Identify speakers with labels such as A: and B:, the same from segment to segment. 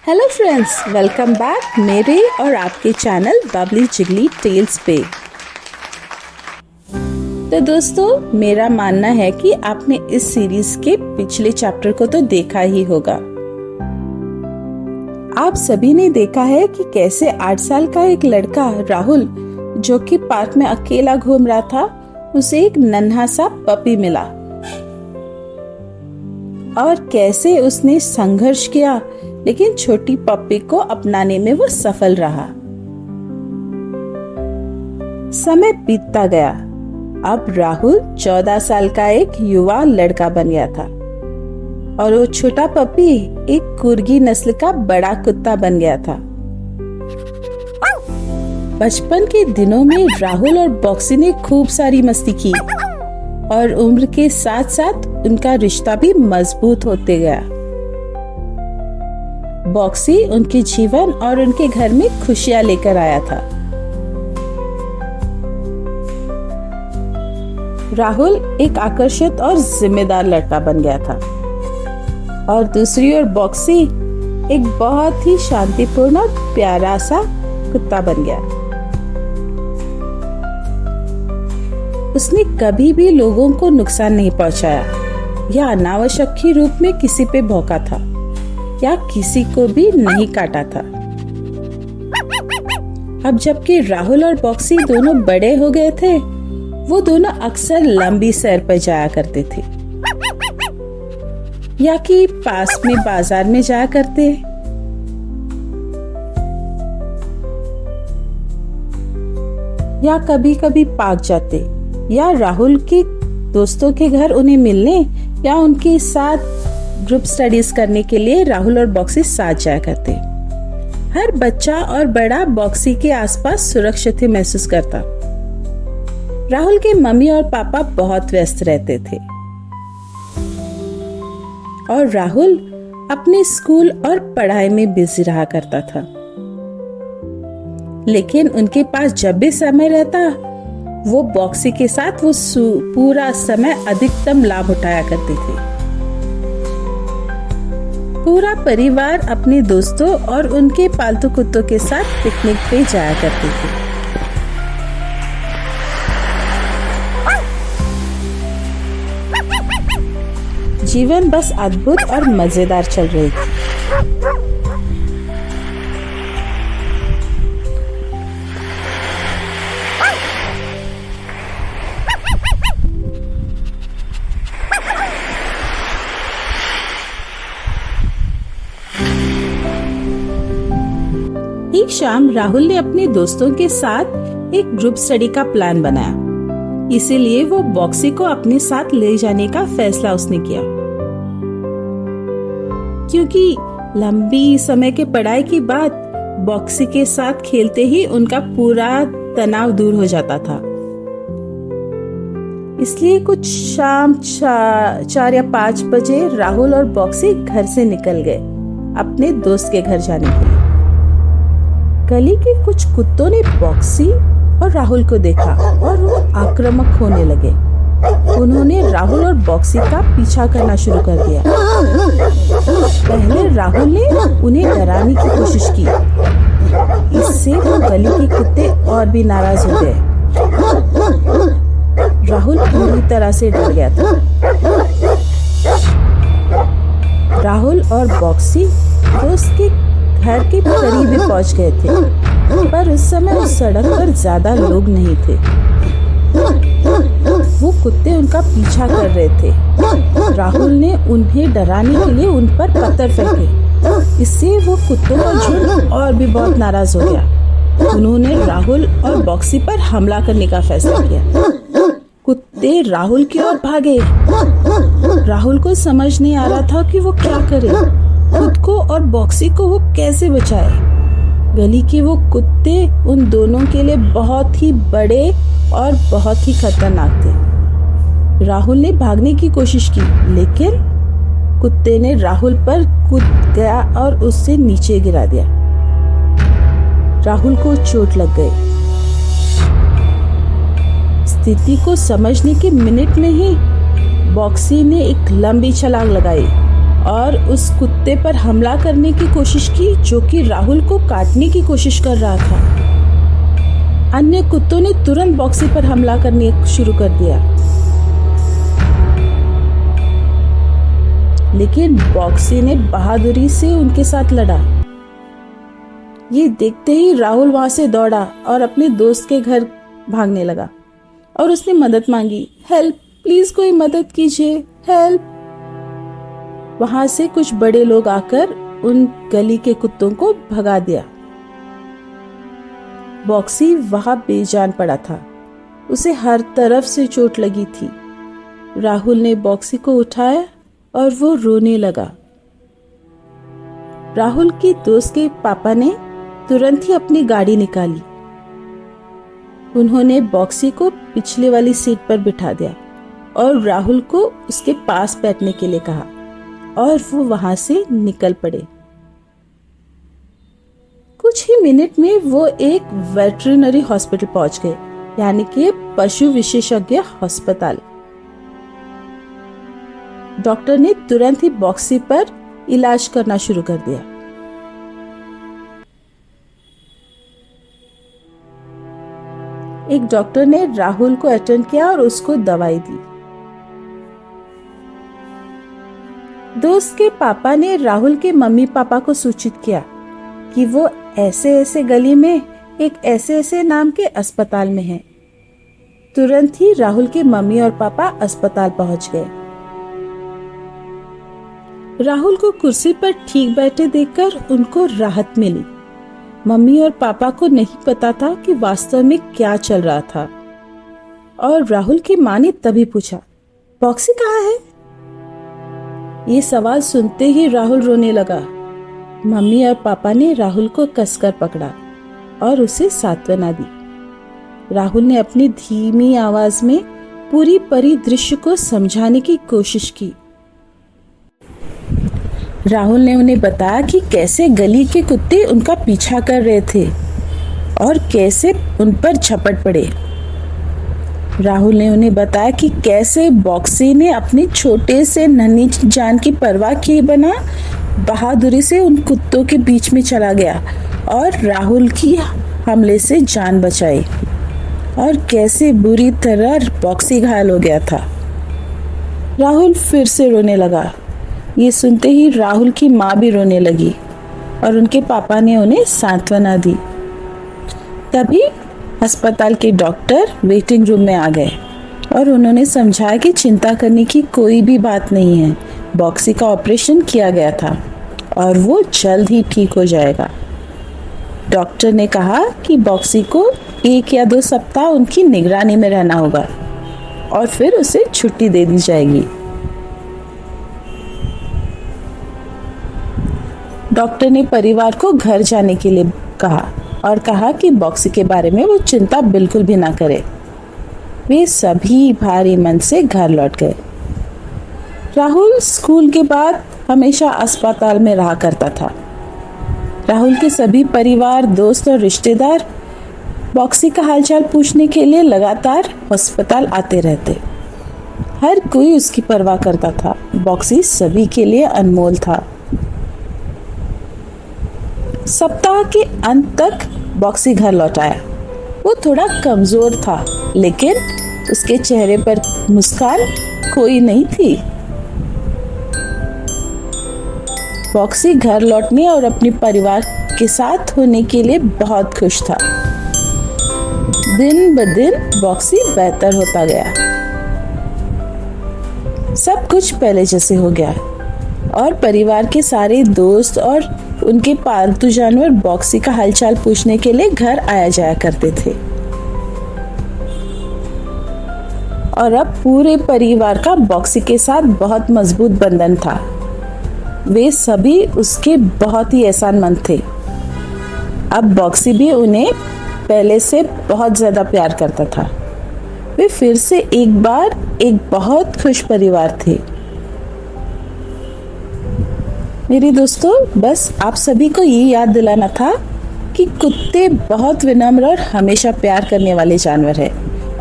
A: Hello friends, welcome back मेरे और आपके चैनल बबली जिगली टेल्स पे। तो दोस्तों, मेरा मानना है कि आपने इस सीरीज के पिछले चैप्टर को तो देखा ही होगा। आप सभी ने देखा है कि कैसे 8 साल का एक लड़का राहुल, जो कि पार्क में अकेला घूम रहा था, उसे एक नन्हा सा पपी मिला और कैसे उसने संघर्ष किया, लेकिन छोटी पप्पी को अपनाने में वो सफल रहा। समय बीतता गया। अब राहुल 14 साल का एक युवा लड़का बन गया था और वो छोटा पप्पी एक कुर्गी नस्ल का बड़ा कुत्ता बन गया था। बचपन के दिनों में राहुल और बॉक्सी ने खूब सारी मस्ती की और उम्र के साथ साथ उनका रिश्ता भी मजबूत होते गया। बॉक्सी उनके जीवन और उनके घर में खुशियां लेकर आया था। राहुल एक आकर्षित और जिम्मेदार लड़का बन गया था और दूसरी ओर बॉक्सी एक बहुत ही शांतिपूर्ण और प्यारा सा कुत्ता बन गया। उसने कभी भी लोगों को नुकसान नहीं पहुंचाया या अनावश्यक ही रूप में किसी पे भौंका था या किसी को भी नहीं काटा था। अब जबकि राहुल और बॉक्सी दोनों बड़े हो गए थे, वो दोनों अक्सर लंबी सैर पर जाया करते थे या कि पास में बाजार में जाया करते या कभी कभी पार्क जाते या राहुल के दोस्तों के घर उन्हें मिलने या उनके साथ ग्रुप स्टडीज करने के लिए राहुल और बॉक्सी साथ जाया करते। हर बच्चा और बड़ा बॉक्सी के आसपास सुरक्षित ही महसूस करता। राहुल के मम्मी और पापा बहुत व्यस्त रहते थे और राहुल अपने स्कूल और पढ़ाई में बिजी रहा करता था। लेकिन उनके पास जब भी समय रहता, वो बॉक्सी के साथ वो पूरा समय अधिकतम लाभ उठाया करते थे। पूरा परिवार अपने दोस्तों और उनके पालतू कुत्तों के साथ पिकनिक पे जाया करते थे। जीवन बस अद्भुत और मजेदार चल रही थी। एक शाम राहुल ने अपने दोस्तों के साथ एक ग्रुप स्टडी का प्लान बनाया, इसीलिए वो बॉक्सी को अपने साथ ले जाने का फैसला उसने किया। क्योंकि लंबी समय के पढ़ाई के बाद बॉक्सी के साथ खेलते ही उनका पूरा तनाव दूर हो जाता था। इसलिए कुछ शाम 4 या 5 बजे राहुल और बॉक्सी घर से निकल गए अपने दोस्त के घर जाने के लिए। गली के कुछ कुत्तों ने बॉक्सी और राहुल को देखा और वो आक्रामक होने लगे। उन्होंने राहुल और बॉक्सी का पीछा करना शुरू कर दिया। पहले राहुल ने उन्हें डराने की कोशिश की, इससे वो गली के कुत्ते और भी नाराज हो गए। राहुल पूरी तरह से डर गया था। राहुल और बॉक्सी दोस्त के घर के करीब ही पहुंच गए थे, पर उस समय उस सड़क पर ज्यादा लोग नहीं थे। वो कुत्ते उनका पीछा कर रहे थे। राहुल ने उन्हें डराने के लिए उन पर पत्थर फेंके, इससे वो कुत्तों का झुंड और भी बहुत नाराज हो गया। उन्होंने राहुल और बॉक्सी पर हमला करने का फैसला किया। कुत्ते राहुल की ओर भागे। राहुल को समझ नहीं आ रहा था कि वो क्या करे, खुद को और बॉक्सी को वो कैसे बचाए। गली के वो कुत्ते उन दोनों के लिए बहुत ही बड़े और बहुत ही खतरनाक थे। राहुल ने भागने की कोशिश की, लेकिन कुत्ते ने राहुल पर कूद गया और उससे नीचे गिरा दिया। राहुल को चोट लग गई। स्थिति को समझने के मिनट में ही बॉक्सी ने एक लंबी छलांग लगाई और उस कुत्ते पर हमला करने की कोशिश की जो कि राहुल को काटने की कोशिश कर रहा था। अन्य कुत्तों ने तुरंत बॉक्सी पर हमला करने शुरू कर दिया, लेकिन बॉक्सी ने बहादुरी से उनके साथ लड़ा। ये देखते ही राहुल वहां से दौड़ा और अपने दोस्त के घर भागने लगा और उसने मदद मांगी। हेल्प, प्लीज कोई मदद कीजिए, हेल्प। वहां से कुछ बड़े लोग आकर उन गली के कुत्तों को भगा दिया। बॉक्सी वहां बेजान पड़ा था, उसे हर तरफ से चोट लगी थी। राहुल ने बॉक्सी को उठाया और वो रोने लगा। राहुल के दोस्त के पापा ने तुरंत ही अपनी गाड़ी निकाली। उन्होंने बॉक्सी को पिछले वाली सीट पर बिठा दिया और राहुल को उसके पास बैठने के लिए कहा और वो वहां से निकल पड़े। कुछ ही मिनट में वो एक वेटरिनरी हॉस्पिटल पहुंच गए, यानी कि पशु विशेषज्ञ अस्पताल। डॉक्टर ने तुरंत ही बॉक्सी पर इलाज करना शुरू कर दिया। एक डॉक्टर ने राहुल को अटेंड किया और उसको दवाई दी। दोस्त के पापा ने राहुल के मम्मी पापा को सूचित किया कि वो ऐसे गली में एक ऐसे नाम के अस्पताल में है। तुरंत ही राहुल के मम्मी और पापा अस्पताल पहुंच गए। राहुल को कुर्सी पर ठीक बैठे देखकर उनको राहत मिली। मम्मी और पापा को नहीं पता था कि वास्तव में क्या चल रहा था और राहुल की माँ ने तभी पूछा, बॉक्सी कहाँ है? ये सवाल सुनते ही राहुल रोने लगा। मम्मी और पापा ने राहुल को कसकर पकड़ा और उसे सांत्वना दी। राहुल ने अपनी धीमी आवाज में पूरी परिदृश्य को समझाने की कोशिश की। राहुल ने उन्हें बताया कि कैसे गली के कुत्ते उनका पीछा कर रहे थे और कैसे उन पर झपट पड़े। राहुल ने उन्हें बताया कि कैसे बॉक्सी ने अपनी छोटे से नन्ही जान की परवाह किए बिना बहादुरी से उन कुत्तों के बीच में चला गया और राहुल की हमले से जान बचाई और कैसे बुरी तरह बॉक्सी घायल हो गया था। राहुल फिर से रोने लगा। ये सुनते ही राहुल की माँ भी रोने लगी और उनके पापा ने उन्हें सांत्वना दी। तभी अस्पताल के डॉक्टर वेटिंग रूम में आ गए और उन्होंने समझाया कि चिंता करने की कोई भी बात नहीं है। बॉक्सी का ऑपरेशन किया गया था और वो जल्द ही ठीक हो जाएगा। डॉक्टर ने कहा कि बॉक्सी को 1 या 2 सप्ताह उनकी निगरानी में रहना होगा और फिर उसे छुट्टी दे दी जाएगी। डॉक्टर ने परिवार को घर जाने के लिए कहा और कहा कि बॉक्सी के बारे में वो चिंता बिल्कुल भी ना करे। वे सभी भारी मन से घर लौट गए। राहुल स्कूल के बाद हमेशा अस्पताल में रहा करता था। राहुल के सभी परिवार, दोस्त और रिश्तेदार बॉक्सी का हालचाल पूछने के लिए लगातार अस्पताल आते रहते। हर कोई उसकी परवाह करता था। बॉक्सी सभी के लिए अनमोल था। सप्ताह के अंत तक बॉक्सी घर लौट आया। वो थोड़ा कमजोर था, लेकिन उसके चेहरे पर मुस्कान खोई नहीं थी। बॉक्सी घर लौटने और अपने परिवार के साथ होने के लिए बहुत खुश था। दिन ब दिन बॉक्सी बेहतर होता गया। सब कुछ पहले जैसे हो गया और परिवार के सारे दोस्त और उनके पालतू जानवर बॉक्सी का हालचाल पूछने के लिए घर आया जाया करते थे। और अब पूरे परिवार का बॉक्सी के साथ बहुत मजबूत बंधन था। वे सभी उसके बहुत ही एहसानमंद थे। अब बॉक्सी भी उन्हें पहले से बहुत ज्यादा प्यार करता था। वे फिर से एक बार एक बहुत खुश परिवार थे। मेरे दोस्तों, बस आप सभी को ये याद दिलाना था कि कुत्ते बहुत विनम्र और हमेशा प्यार करने वाले जानवर है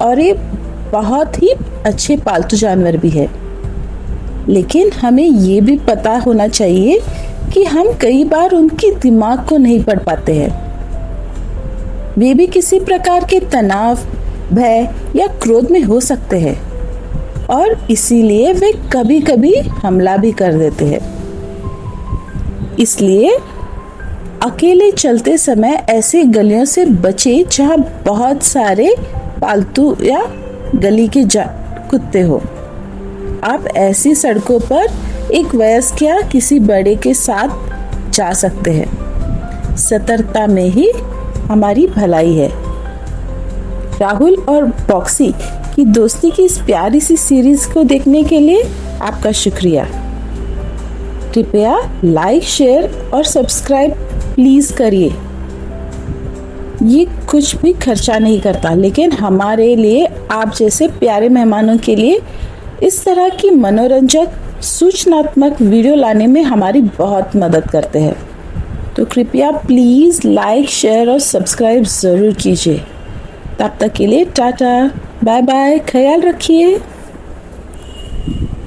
A: और ये बहुत ही अच्छे पालतू जानवर भी है। लेकिन हमें ये भी पता होना चाहिए कि हम कई बार उनके दिमाग को नहीं पढ़ पाते हैं। वे भी किसी प्रकार के तनाव, भय या क्रोध में हो सकते हैं और इसीलिए वे कभी-कभी हमला भी कर देते हैं। इसलिए अकेले चलते समय ऐसे गलियों से बचें जहां बहुत सारे पालतू या गली के कुत्ते हो। आप ऐसी सड़कों पर एक वयस्क या किसी बड़े के साथ जा सकते हैं। सतर्कता में ही हमारी भलाई है। राहुल और बॉक्सी की दोस्ती की इस प्यारी सी सीरीज को देखने के लिए आपका शुक्रिया। कृपया लाइक, शेयर और सब्सक्राइब प्लीज करिए। ये कुछ भी खर्चा नहीं करता, लेकिन हमारे लिए, आप जैसे प्यारे मेहमानों के लिए इस तरह की मनोरंजक सूचनात्मक वीडियो लाने में हमारी बहुत मदद करते हैं। तो कृपया प्लीज़ लाइक, शेयर और सब्सक्राइब ज़रूर कीजिए। तब तक के लिए टाटा, बाय बाय, ख्याल रखिए।